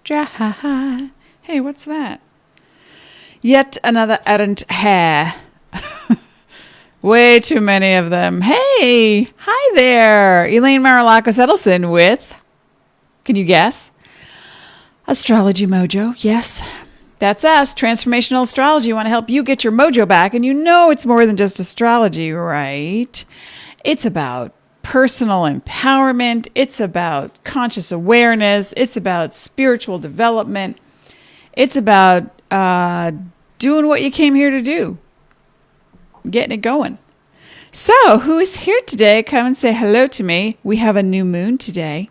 dry. Hey, what's that? Yet another errant hare. Way too many of them. Hey, hi there. Elaine Marolakos Edelson with, can you guess? Astrology Mojo. Yes, that's us. Transformational astrology. We want to help you get your mojo back. And you know it's more than just astrology, right? It's about personal empowerment. It's about conscious awareness. It's about spiritual development. It's about doing what you came here to do. Getting it going. So, who is here today? Come and say hello to me. We have a new moon today.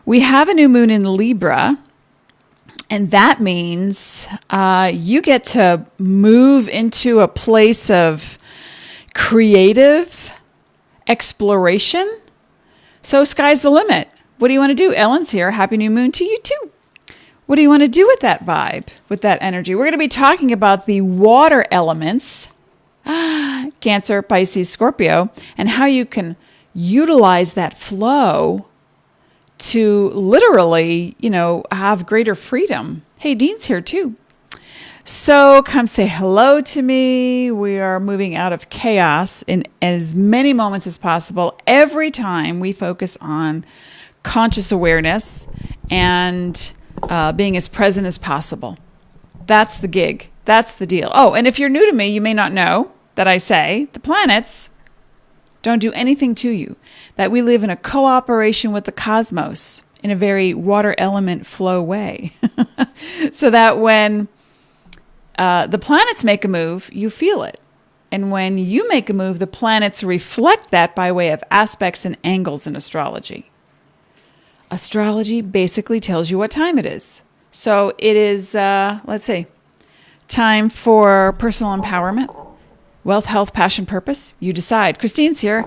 We have a new moon in Libra, and that means you get to move into a place of creative exploration. So, sky's the limit. What do you want to do? Ellen's here. Happy new moon to you, too. What do you want to do with that vibe, with that energy? We're going to be talking about the water elements. Cancer, Pisces, Scorpio, and how you can utilize that flow to literally, have greater freedom. Hey, Dean's here too. So come say hello to me. We are moving out of chaos in as many moments as possible. Every time we focus on conscious awareness and being as present as possible. That's the gig. That's the deal. Oh, and if you're new to me, you may not know that I say the planets don't do anything to you, that we live in a cooperation with the cosmos in a very water element flow way. So that when the planets make a move, you feel it. And when you make a move, the planets reflect that by way of aspects and angles in astrology. Astrology basically tells you what time it is. So it is, let's see, time for personal empowerment. Wealth, health, passion, purpose. You decide. Christine's here.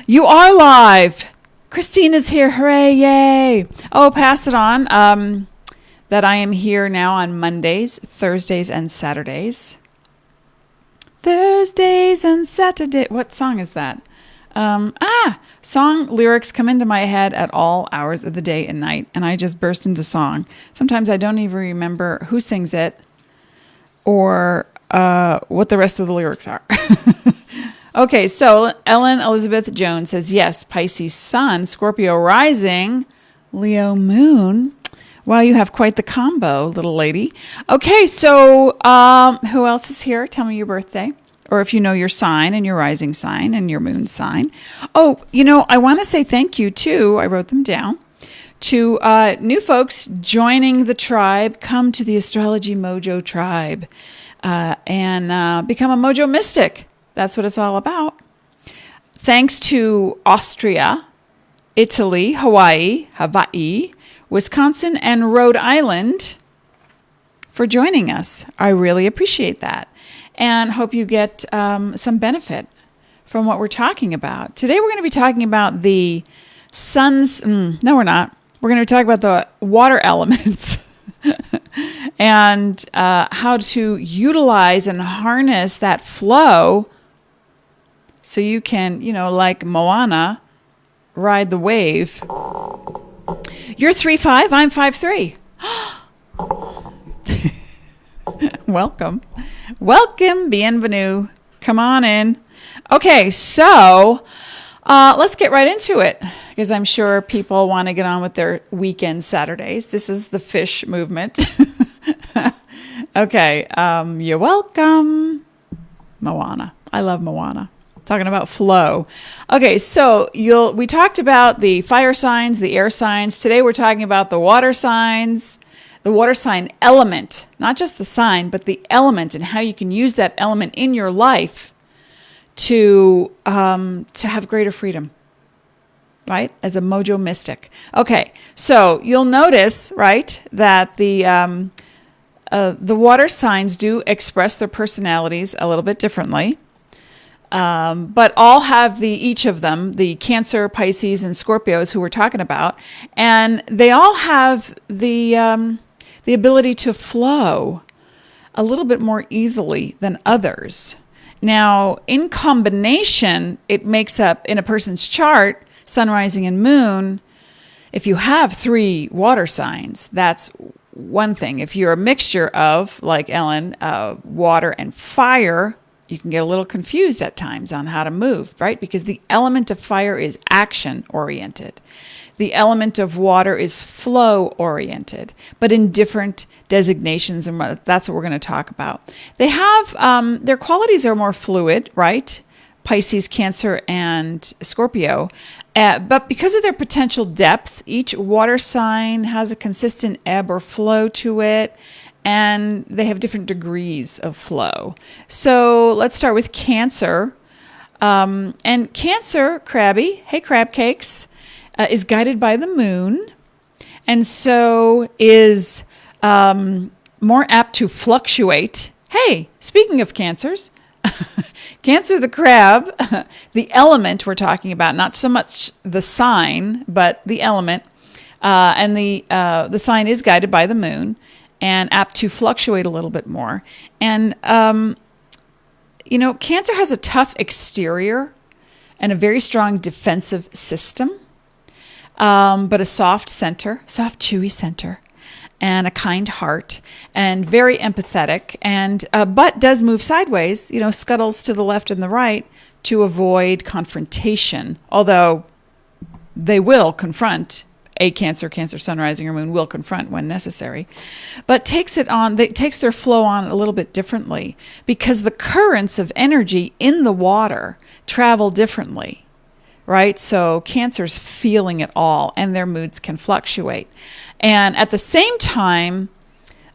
You are live. Christine is here. Hooray, yay. Oh, pass it on that I am here now on Mondays, Thursdays, and Saturdays. Thursdays and Saturdays. What song is that? Song lyrics come into my head at all hours of the day and night, and I just burst into song. Sometimes I don't even remember who sings it or what the rest of the lyrics are. Okay, so Ellen Elizabeth Jones says, yes, Pisces sun, Scorpio rising, Leo moon. Wow, you have quite the combo, little lady. Okay, so who else is here? Tell me your birthday. Or if you know your sign and your rising sign and your moon sign. Oh, I want to say thank you, too. I wrote them down. To new folks joining the tribe, come to the Astrology Mojo tribe. And become a Mojo Mystic. That's what it's all about. Thanks to Austria, Italy, Hawaii, Wisconsin, and Rhode Island for joining us. I really appreciate that. And hope you get some benefit from what we're talking about. Today we're going to be talking about the sun's... no, we're not. We're going to talk about the water elements. And how to utilize and harness that flow so you can, like Moana, ride the wave. You're 3'5", I'm 5'3". Welcome. Welcome, bienvenue. Come on in. Okay, so let's get right into it, because I'm sure people want to get on with their weekend Saturdays. This is the fish movement. Okay, you're welcome. Moana. I love Moana. Talking about flow. Okay, so we talked about the fire signs, the air signs. Today we're talking about the water signs, the water sign element, not just the sign, but the element and how you can use that element in your life to have greater freedom, right? As a Mojo Mystic. Okay, so you'll notice, right, that the water signs do express their personalities a little bit differently. But all have each of them, the Cancer, Pisces, and Scorpios who we're talking about, and they all have the ability to flow a little bit more easily than others. Now, in combination, it makes up, in a person's chart, sun, rising, and moon, If you have 3 water signs, that's one thing. If you're a mixture of, like Ellen, water and fire, you can get a little confused at times on how to move, right? Because the element of fire is action oriented. The element of water is flow oriented, but in different designations, and that's what we're going to talk about. They have, their qualities are more fluid, right? Pisces, Cancer, and Scorpio. But because of their potential depth, each water sign has a consistent ebb or flow to it, and they have different degrees of flow. So let's start with Cancer. And Cancer, Crabby, hey crab cakes, is guided by the moon, and so is more apt to fluctuate. Hey, speaking of Cancers, Cancer the crab, the element we're talking about, not so much the sign, but the element, and the sign is guided by the moon and apt to fluctuate a little bit more. And Cancer has a tough exterior and a very strong defensive system, but a soft center, soft, chewy center, and a kind heart, and very empathetic, and but does move sideways, scuttles to the left and the right to avoid confrontation, although they will confront. A Cancer, Sun, Rising, or Moon will confront when necessary, but takes their flow on a little bit differently because the currents of energy in the water travel differently, right? So Cancer's feeling it all, and their moods can fluctuate. And at the same time,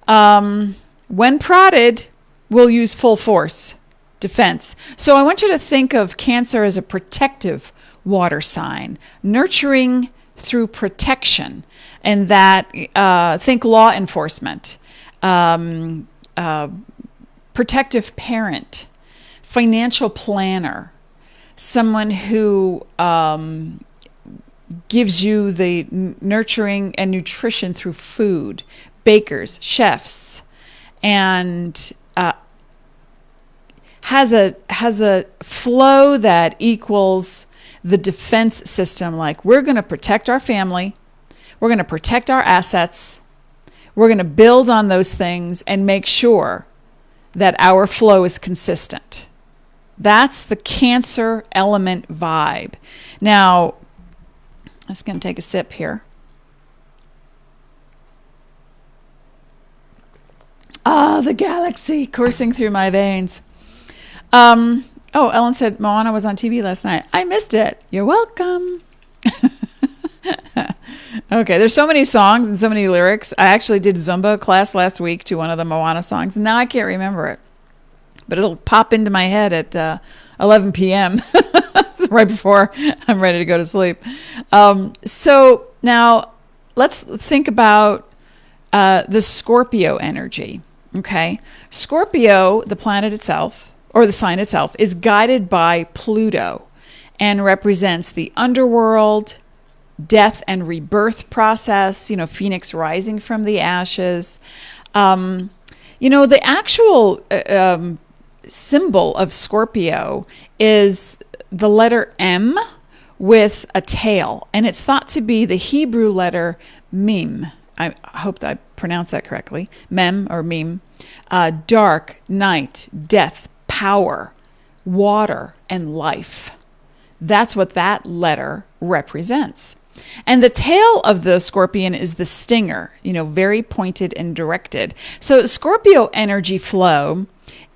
when prodded, will use full force defense. So I want you to think of Cancer as a protective water sign, nurturing through protection, and that think law enforcement, protective parent, financial planner, someone who gives you the nurturing and nutrition through food, bakers, chefs, and has a flow that equals the defense system. Like, we're going to protect our family, we're going to protect our assets, we're going to build on those things and make sure that our flow is consistent. That's the Cancer element vibe. Now, I'm just going to take a sip here. The galaxy coursing through my veins. Ellen said Moana was on TV last night. I missed it. You're welcome. Okay, there's so many songs and so many lyrics. I actually did Zumba class last week to one of the Moana songs. Now I can't remember it, but it'll pop into my head at 11 p.m. right before I'm ready to go to sleep. So now let's think about the Scorpio energy. Okay, Scorpio, the planet itself, or the sign itself, is guided by Pluto and represents the underworld, death and rebirth process, Phoenix rising from the ashes. The actual symbol of Scorpio is the letter M with a tail, and it's thought to be the Hebrew letter Mem. I hope that I pronounced that correctly. Mem or Mem. Dark, night, death, power, water, and life. That's what that letter represents. And the tail of the scorpion is the stinger, very pointed and directed. So Scorpio energy flow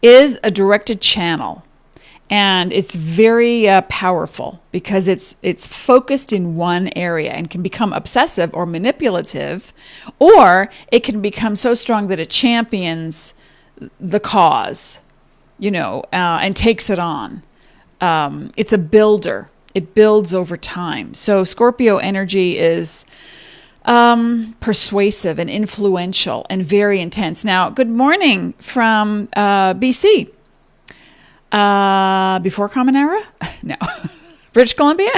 is a directed channel, and it's very powerful because it's focused in one area and can become obsessive or manipulative, or it can become so strong that it champions the cause, and takes it on. It's a builder. It builds over time. So Scorpio energy is persuasive and influential and very intense. Now, good morning from BC. Before Common Era? No. British Columbia?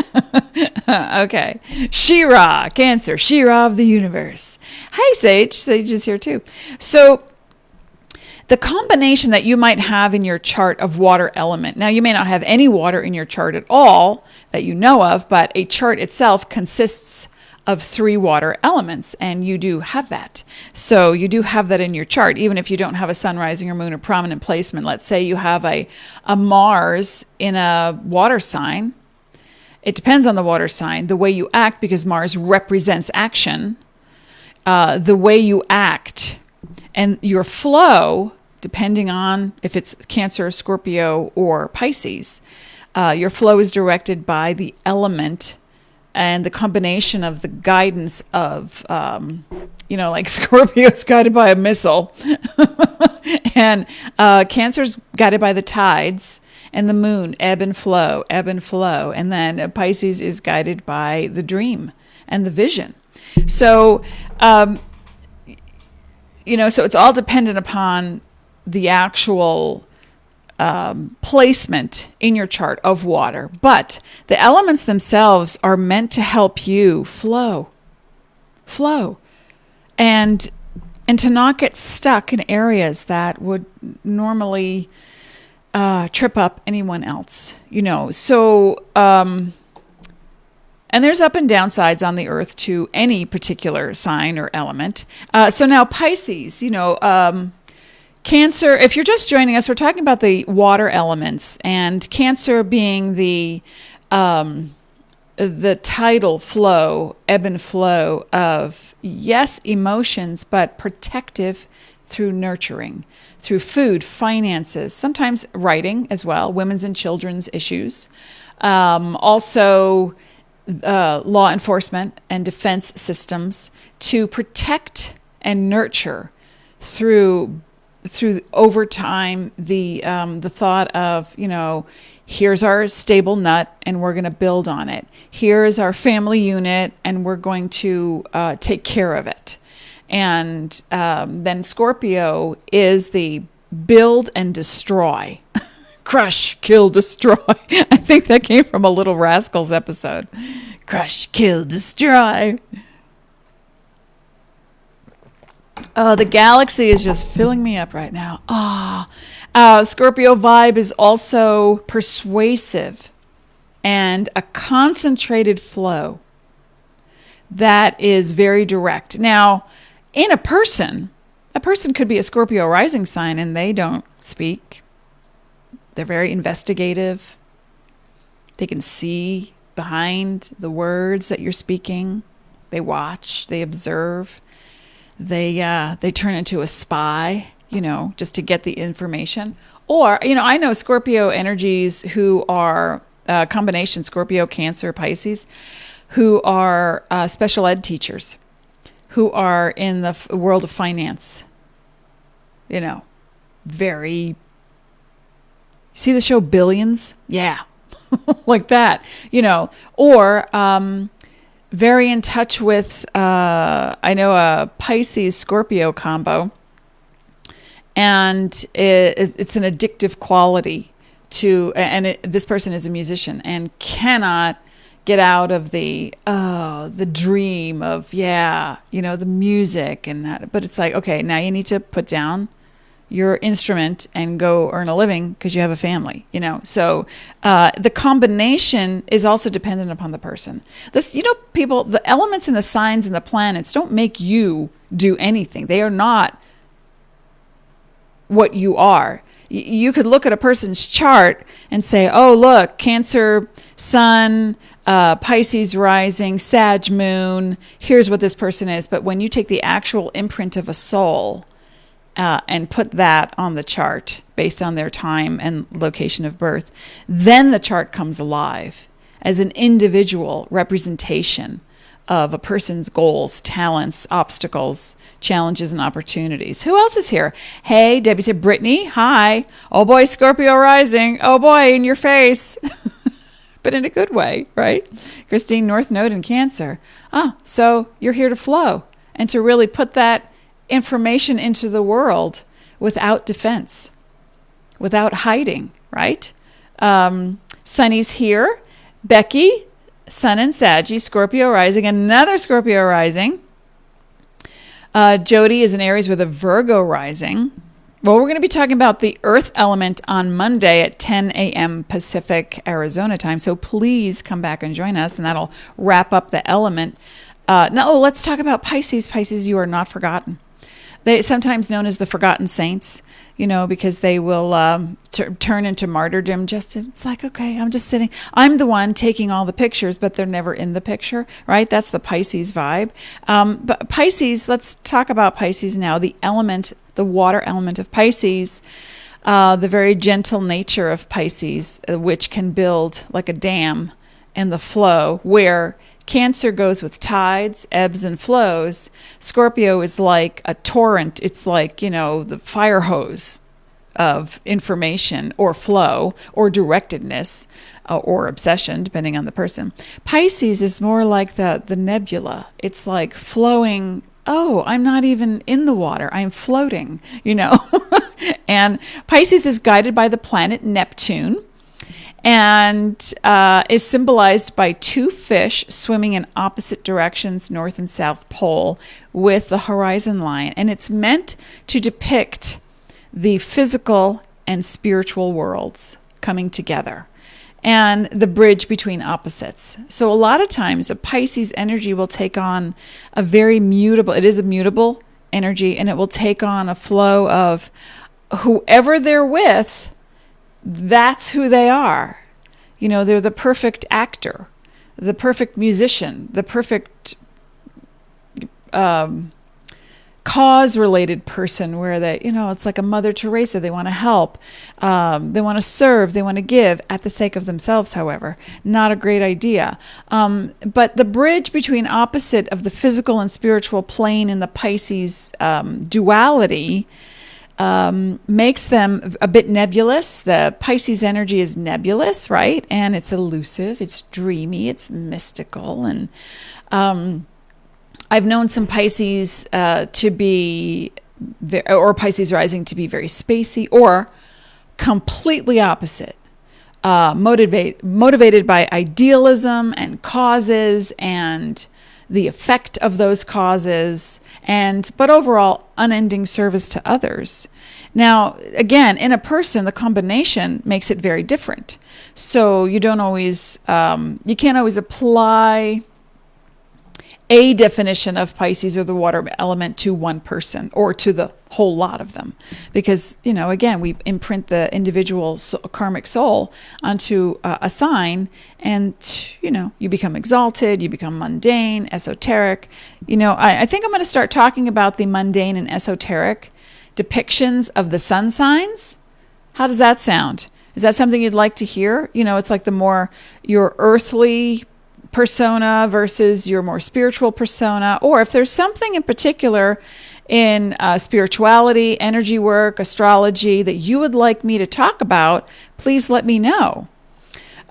Okay. She-Ra, Cancer, She-Ra of the universe. Hi, Sage. Sage is here too. So the combination that you might have in your chart of water element. Now, you may not have any water in your chart at all that you know of, but a chart itself consists of 3 water elements, and you do have that. So you do have that in your chart, even if you don't have a sun, rising, or moon or prominent placement. Let's say you have a Mars in a water sign. It depends on the water sign, the way you act, because Mars represents action, the way you act, and your flow, depending on if it's Cancer, Scorpio, or Pisces, your flow is directed by the element and the combination of the guidance of, like Scorpio's guided by a missile, and Cancer's guided by the tides, and the moon, ebb and flow, and then Pisces is guided by the dream and the vision. So, so it's all dependent upon the actual placement in your chart of water, but the elements themselves are meant to help you flow, and to not get stuck in areas that would normally trip up anyone else, So, and there's up and downsides on the earth to any particular sign or element. So now Pisces, Cancer, if you're just joining us, we're talking about the water elements, and Cancer being the tidal flow, ebb and flow of, yes, emotions, but protective through nurturing, through food, finances, sometimes writing as well, women's and children's issues. Also, law enforcement and defense systems to protect and nurture through over time, the thought of, here's our stable nut and we're going to build on it. Here's our family unit and we're going to take care of it. And then Scorpio is the build and destroy. Crush, kill, destroy. I think that came from a Little Rascals episode. Crush, kill, destroy. Oh, the galaxy is just filling me up right now. Scorpio vibe is also persuasive and a concentrated flow that is very direct. Now, in a person could be a Scorpio rising sign and they don't speak. They're very investigative. They can see behind the words that you're speaking. They watch, they observe. They turn into a spy, just to get the information. Or, I know Scorpio energies who are a combination Scorpio, Cancer, Pisces, who are special ed teachers, who are in the world of finance. Very. See the show Billions? Yeah, like that. Or. Very in touch with, I know a Pisces-Scorpio combo, and it's an addictive quality this person is a musician and cannot get out of the dream of, the music and that. But it's like, okay, now you need to put down your instrument and go earn a living because you have a family, So the combination is also dependent upon the person. People, the elements and the signs and the planets don't make you do anything. They are not what you are. You could look at a person's chart and say, oh, look, Cancer, Sun, Pisces rising, Sag moon, here's what this person is. But when you take the actual imprint of a soul, and put that on the chart based on their time and location of birth, then the chart comes alive as an individual representation of a person's goals, talents, obstacles, challenges, and opportunities. Who else is here? Hey, Debbie said, Brittany, hi. Oh boy, Scorpio rising. Oh boy, in your face. But in a good way, right? Christine, North Node in Cancer. So you're here to flow and to really put that information into the world without defense, without hiding, right? Sunny's here. Becky, Sun and Saggy, Scorpio rising, another Scorpio rising. Jody is in Aries with a Virgo rising. Well, we're going to be talking about the Earth element on Monday at 10 a.m. Pacific, Arizona time. So please come back and join us, and that'll wrap up the element No, let's talk about Pisces. Pisces, you are not forgotten. They sometimes known as the forgotten saints, because they will turn into martyrdom. It's like, okay, I'm just sitting. I'm the one taking all the pictures, but they're never in the picture, right? That's the Pisces vibe. But Pisces, let's talk about Pisces now. The water element of Pisces, the very gentle nature of Pisces, which can build like a dam in the flow, where Cancer goes with tides, ebbs, and flows. Scorpio is like a torrent. It's like, the fire hose of information or flow or directedness or obsession, depending on the person. Pisces is more like the nebula. It's like flowing. Oh, I'm not even in the water. I'm floating, And Pisces is guided by the planet Neptune, and is symbolized by two fish swimming in opposite directions, north and south pole, with the horizon line. And it's meant to depict the physical and spiritual worlds coming together and the bridge between opposites. So a lot of times a Pisces energy will take on a very mutable, it is a mutable energy, and it will take on a flow of whoever they're with. That's who they are. They're the perfect actor, the perfect musician, the perfect cause-related person, where they, it's like a Mother Teresa. They want to help. They want to serve. They want to give at the sake of themselves, however. Not a great idea. But the bridge between opposite of the physical and spiritual plane in the Pisces duality makes them a bit nebulous. The Pisces energy is nebulous, right? And it's elusive, it's dreamy, it's mystical. And I've known some Pisces to be, or Pisces rising to be very spacey, or completely opposite. Motivated by idealism and causes and the effect of those causes, but overall unending service to others. Now, again, in a person, the combination makes it very different. So you can't always apply a definition of Pisces or the water element to one person or to the whole lot of them. Because, again, we imprint the individual karmic soul onto a sign, and, you become exalted, you become mundane, esoteric. I think I'm going to start talking about the mundane and esoteric depictions of the sun signs. How does that sound? Is that something you'd like to hear? It's like the more your earthly persona versus your more spiritual persona, or if there's something in particular in spirituality, energy work, astrology that you would like me to talk about, please let me know.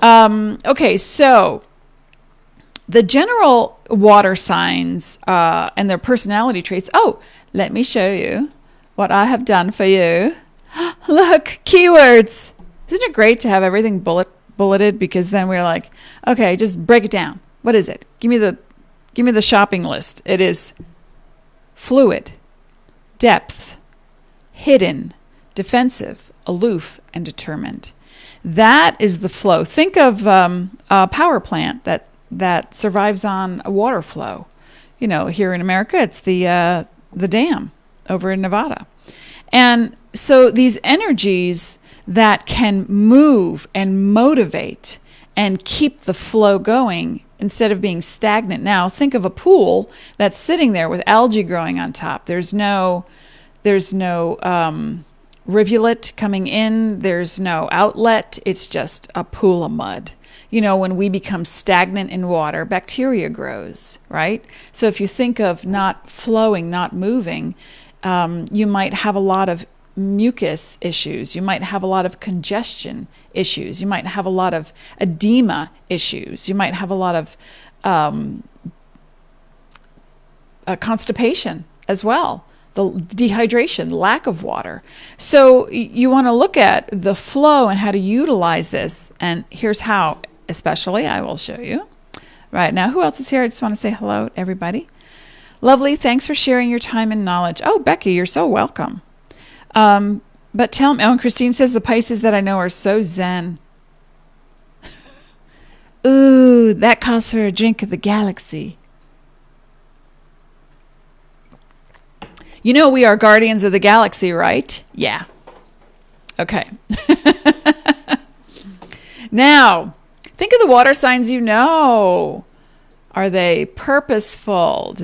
Okay, so the general water signs and their personality traits. Oh, let me show you what I have done for you. Look, keywords. Isn't it great to have everything bulleted, because then we're like, okay, just break it down. What is it? Give me the shopping list. It is fluid, depth, hidden, defensive, aloof, and determined. That is the flow. Think of a power plant that survives on a water flow. Here in America, it's the dam over in Nevada. And so these energies that can move and motivate and keep the flow going instead of being stagnant. Now, think of a pool that's sitting there with algae growing on top. There's no rivulet coming in. There's no outlet. It's just a pool of mud. When we become stagnant in water, bacteria grows, right? So if you think of not flowing, not moving, you might have a lot of mucus issues. You might have a lot of congestion issues. You might have a lot of edema issues. You might have a lot of constipation as well, the dehydration, lack of water. So you want to look at the flow and how to utilize this. And here's how, especially, I will show you right now. Who else is here? I just want to say hello to everybody. Lovely. Thanks for sharing your time and knowledge. Oh, Becky, you're so welcome. But tell me, and Christine says the Pisces that I know are so zen. Ooh, that calls for a drink of the galaxy. You know we are guardians of the galaxy, right? Yeah. Okay. Now, think of the water signs you know. Are they purposeful?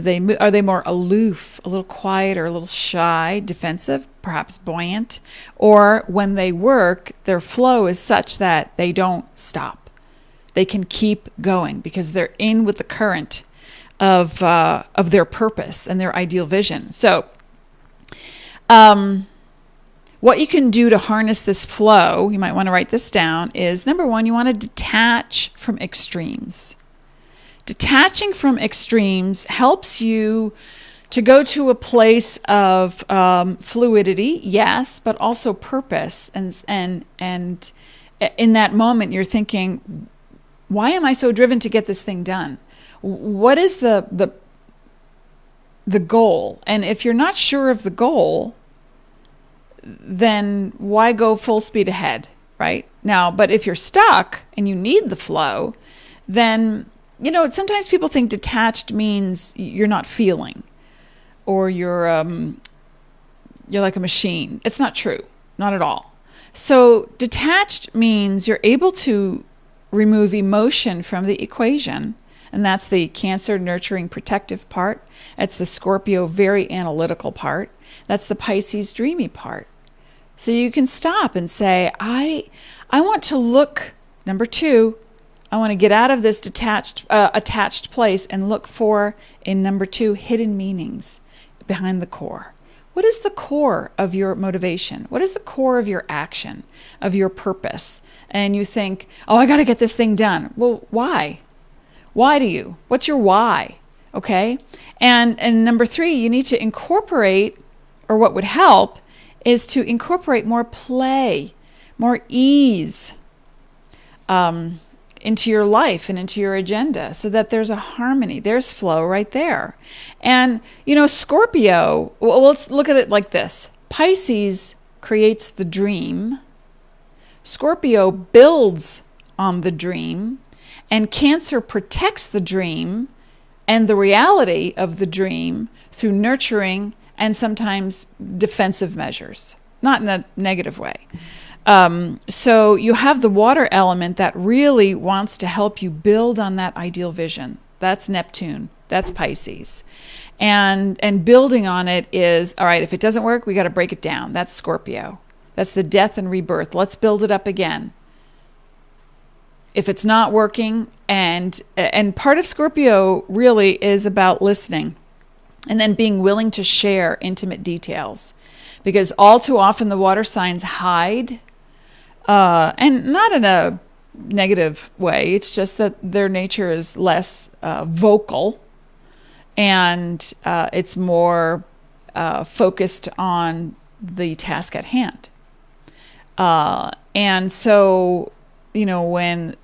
Are they more aloof, a little quieter, a little shy, defensive, perhaps buoyant? Or when they work, their flow is such that they don't stop. They can keep going because they're in with the current of their purpose and their ideal vision. So, what you can do to harness this flow, you might want to write this down, is number one, you want to detach from extremes. Detaching from extremes helps you to go to a place of fluidity, yes, but also purpose. And in that moment, you're thinking, why am I so driven to get this thing done? What is the goal? And if you're not sure of the goal, then why go full speed ahead, right? Now, but if you're stuck and you need the flow, then sometimes people think detached means you're not feeling, or you're like a machine. It's not true, not at all. So detached means you're able to remove emotion from the equation, and that's the Cancer nurturing protective part. It's the Scorpio very analytical part. That's the Pisces dreamy part. So you can stop and say, I want to look, number two, I want to get out of this attached place and look for, in number two, hidden meanings behind the core. What is the core of your motivation? What is the core of your action, of your purpose? And you think, I got to get this thing done. Well, why? Why do you? What's your why? Okay? And number three, you need to incorporate, or what would help is to incorporate more play, more ease, into your life and into your agenda, so that there's a harmony. There's flow right there. And, Scorpio, well, let's look at it like this. Pisces creates the dream. Scorpio builds on the dream. And Cancer protects the dream and the reality of the dream through nurturing and sometimes defensive measures, not in a negative way. So you have the water element that really wants to help you build on that ideal vision. That's Neptune. That's Pisces. And building on it is, all right, if it doesn't work, we got to break it down. That's Scorpio. That's the death and rebirth. Let's build it up again. If it's not working, and part of Scorpio really is about listening and then being willing to share intimate details. Because all too often the water signs hide, and not in a negative way. It's just that their nature is less vocal, and it's more focused on the task at hand. And so, when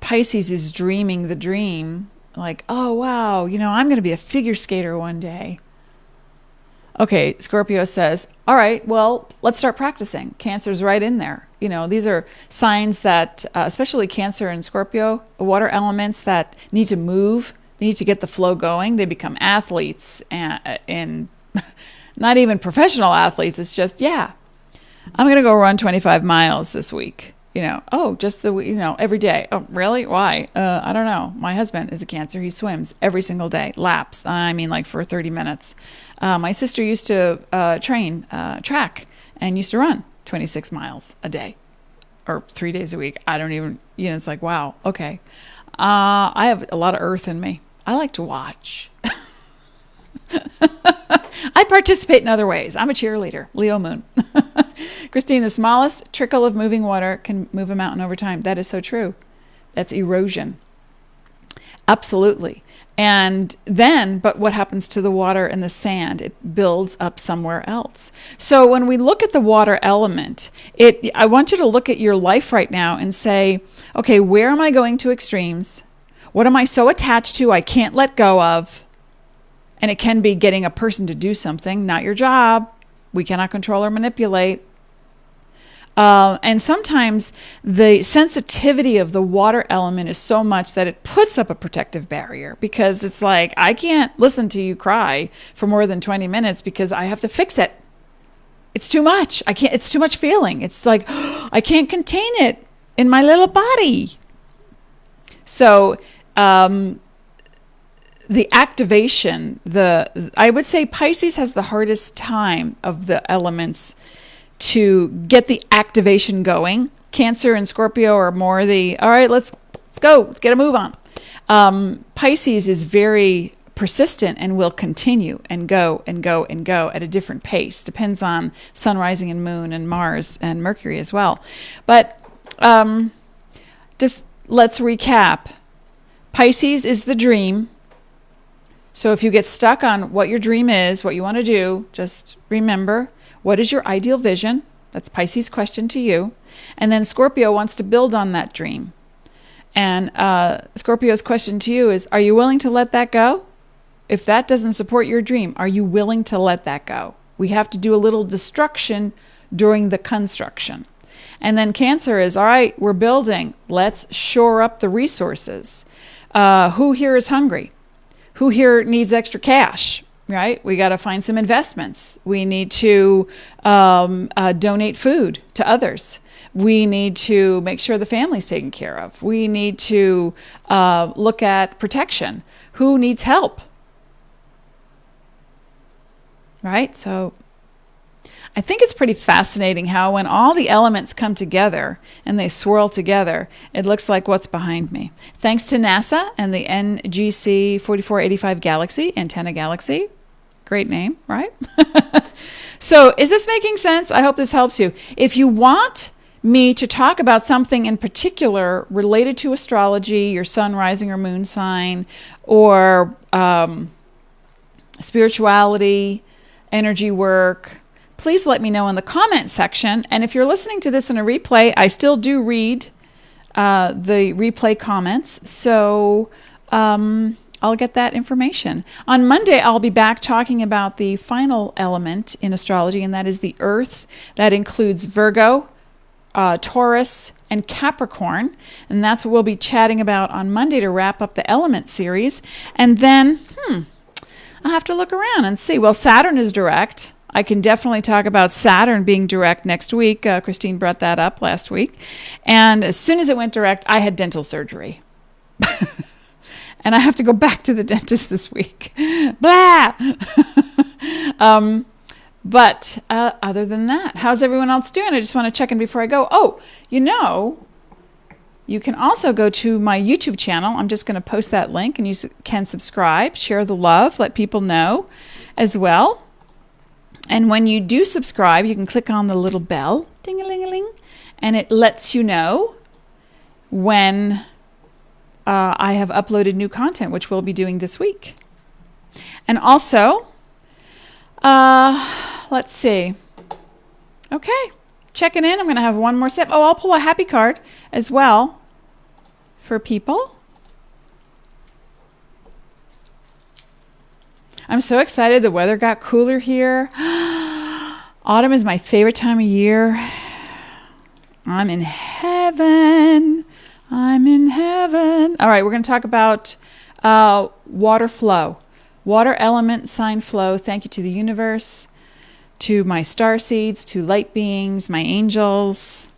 Pisces is dreaming the dream, like, oh, wow, I'm going to be a figure skater one day. Okay, Scorpio says, all right, well, let's start practicing. Cancer's right in there. These are signs that, especially Cancer and Scorpio, water elements that need to move, need to get the flow going. They become athletes, and not even professional athletes. It's just, I'm going to go run 25 miles this week. Every day. Oh, really? Why? I don't know. My husband is a Cancer. He swims every single day, laps. I mean, like for 30 minutes. My sister used to train track and used to run 26 miles a day or 3 days a week. I don't even, it's like, wow, okay. I have a lot of earth in me. I like to watch. I participate in other ways. I'm a cheerleader, Leo moon. Christine, the smallest trickle of moving water can move a mountain over time. That is so true. That's erosion. Absolutely. And then, but what happens to the water and the sand? It builds up somewhere else. So when we look at the water element, I want you to look at your life right now and say, okay, where am I going to extremes? What am I so attached to I can't let go of? And it can be getting a person to do something, not your job. We cannot control or manipulate. And sometimes the sensitivity of the water element is so much that it puts up a protective barrier, because it's like, I can't listen to you cry for more than 20 minutes because I have to fix it. It's too much. It's too much feeling. It's like, I can't contain it in my little body. So, the activation, I would say Pisces has the hardest time of the elements to get the activation going. Cancer and Scorpio are more all right, let's go, let's get a move on. Pisces is very persistent and will continue and go and go and go at a different pace. Depends on sun, rising, and moon, and Mars and Mercury as well. But just let's recap. Pisces is the dream. So if you get stuck on what your dream is, what you want to do, just remember, what is your ideal vision? That's Pisces' question to you. And then Scorpio wants to build on that dream. And Scorpio's question to you is, are you willing to let that go? If that doesn't support your dream, are you willing to let that go? We have to do a little destruction during the construction. And then Cancer is, all right, we're building. Let's shore up the resources. Who here is hungry? Who here needs extra cash, right? We got to find some investments. We need to donate food to others. We need to make sure the family's taken care of. We need to look at protection. Who needs help? Right? So I think it's pretty fascinating how when all the elements come together and they swirl together, it looks like what's behind me. Thanks to NASA and the NGC 4485 Galaxy, Antenna Galaxy. Great name, right? So is this making sense? I hope this helps you. If you want me to talk about something in particular related to astrology, your sun, rising, or moon sign, or spirituality, energy work, please let me know in the comment section. And if you're listening to this in a replay, I still do read the replay comments. So I'll get that information. On Monday, I'll be back talking about the final element in astrology, and that is the Earth. That includes Virgo, Taurus, and Capricorn. And that's what we'll be chatting about on Monday to wrap up the element series. And then, I'll have to look around and see. Well, Saturn is direct. I can definitely talk about Saturn being direct next week. Christine brought that up last week. And as soon as it went direct, I had dental surgery. And I have to go back to the dentist this week. Blah! But other than that, how's everyone else doing? I just want to check in before I go. Oh, you can also go to my YouTube channel. I'm just going to post that link, and you can subscribe, share the love, let people know as well. And when you do subscribe, you can click on the little bell, ding-a-ling-a-ling, and it lets you know when I have uploaded new content, which we'll be doing this week. And also, let's see. Okay, checking in. I'm going to have one more sip. Oh, I'll pull a happy card as well for people. I'm so excited. The weather got cooler here. Autumn is my favorite time of year. I'm in heaven. I'm in heaven. All right, we're going to talk about water flow. Water element sign flow. Thank you to the universe, to my star seeds, to light beings, my angels,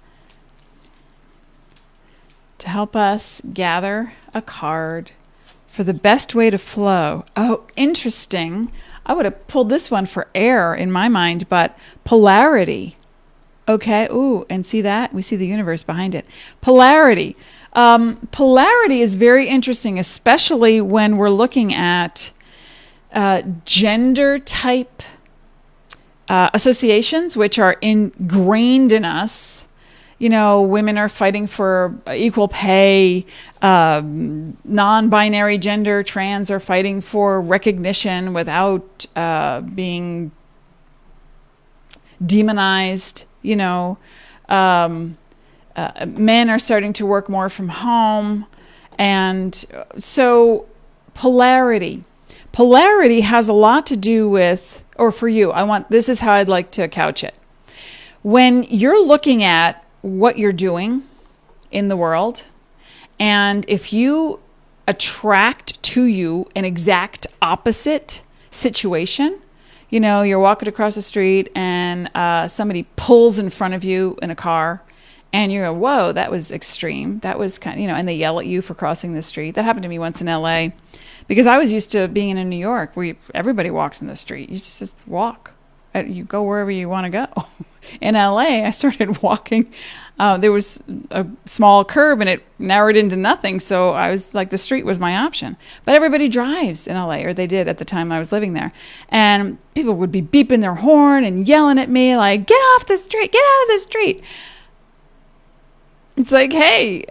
to help us gather a card for the best way to flow. Oh, interesting. I would have pulled this one for air in my mind, but polarity. Okay. Ooh, and see that? We see the universe behind it. Polarity. Polarity is very interesting, especially when we're looking at gender type associations, which are ingrained in us. Women are fighting for equal pay. Non-binary gender, trans, are fighting for recognition without being demonized. Men are starting to work more from home. And so polarity has a lot to do with, or for you, this is how I'd like to couch it. When you're looking at what you're doing in the world, and if you attract to you an exact opposite situation, you're walking across the street and somebody pulls in front of you in a car, and you go, whoa, that was extreme. That was kind of, and they yell at you for crossing the street. That happened to me once in LA, because I was used to being in New York where everybody walks in the street. You just walk. You go wherever you want to go. In LA, I started walking. There was a small curb and it narrowed into nothing. So I was like, the street was my option. But everybody drives in LA, or they did at the time I was living there. And people would be beeping their horn and yelling at me like, get off the street, get out of the street. It's like, hey,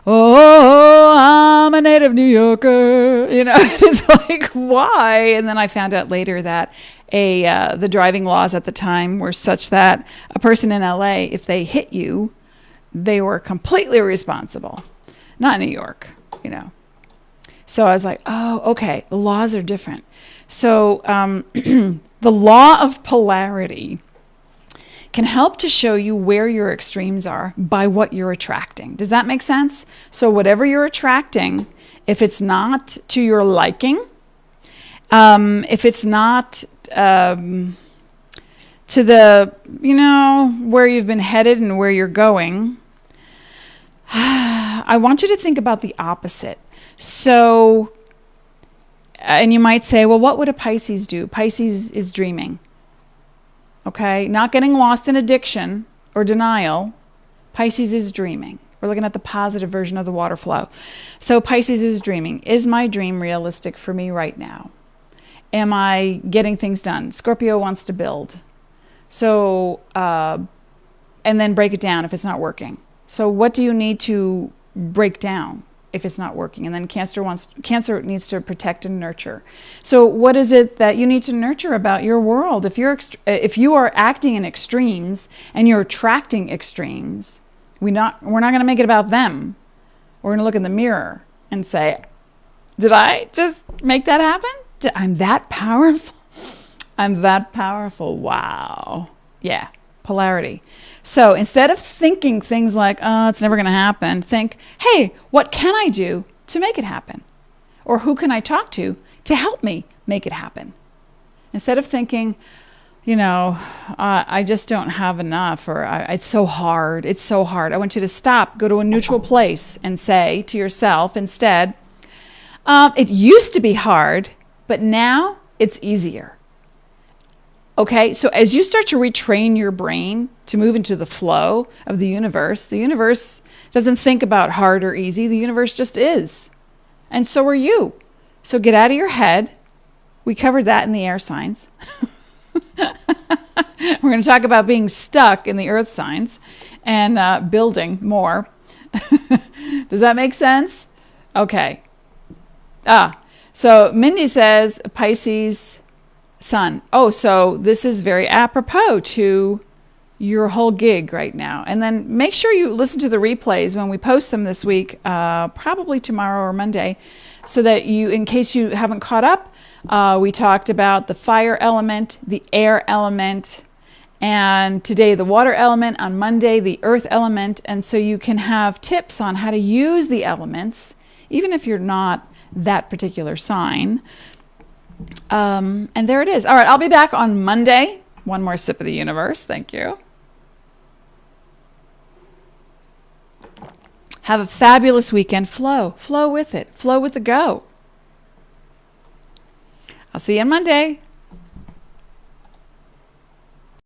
oh, I'm a native New Yorker. It's like, why? And then I found out later that the driving laws at the time were such that a person in LA, if they hit you, they were completely responsible. Not New York, So I was like, oh, okay, the laws are different. So the law of polarity can help to show you where your extremes are by what you're attracting. Does that make sense? So whatever you're attracting, if it's not to your liking, if it's not to the, where you've been headed and where you're going, I want you to think about the opposite. So, and you might say, well, what would a Pisces do? Pisces is dreaming. Okay, not getting lost in addiction or denial. Pisces is dreaming. We're looking at the positive version of the water flow. So Pisces is dreaming. Is my dream realistic for me right now? Am I getting things done? Scorpio wants to build. So, and then break it down if it's not working. So what do you need to break down if it's not working? And then Cancer needs to protect and nurture. So what is it that you need to nurture about your world? If you are acting in extremes and you're attracting extremes, we're not going to make it about them. We're going to look in the mirror and say, did I just make that happen? I'm that powerful. I'm that powerful. Wow. Yeah. Polarity. So instead of thinking things like, oh, it's never going to happen, think, hey, what can I do to make it happen? Or who can I talk to help me make it happen? Instead of thinking, I just don't have enough, or it's so hard. It's so hard. I want you to stop, go to a neutral place and say to yourself instead, it used to be hard, but now it's easier. Okay, so as you start to retrain your brain to move into the flow of the universe doesn't think about hard or easy. The universe just is. And so are you. So get out of your head. We covered that in the air signs. We're going to talk about being stuck in the earth signs and building more. Does that make sense? Okay. So Mindy says Pisces Sun. Oh, so this is very apropos to your whole gig right now. And then make sure you listen to the replays when we post them this week, probably tomorrow or Monday, so that in case you haven't caught up, we talked about the fire element, the air element, and today the water element, on Monday the earth element. And so you can have tips on how to use the elements, even if you're not that particular sign. And there it is. All right, I'll be back on Monday. One more sip of the universe. Thank you. Have a fabulous weekend. Flow with it. Flow with the go. I'll see you on Monday.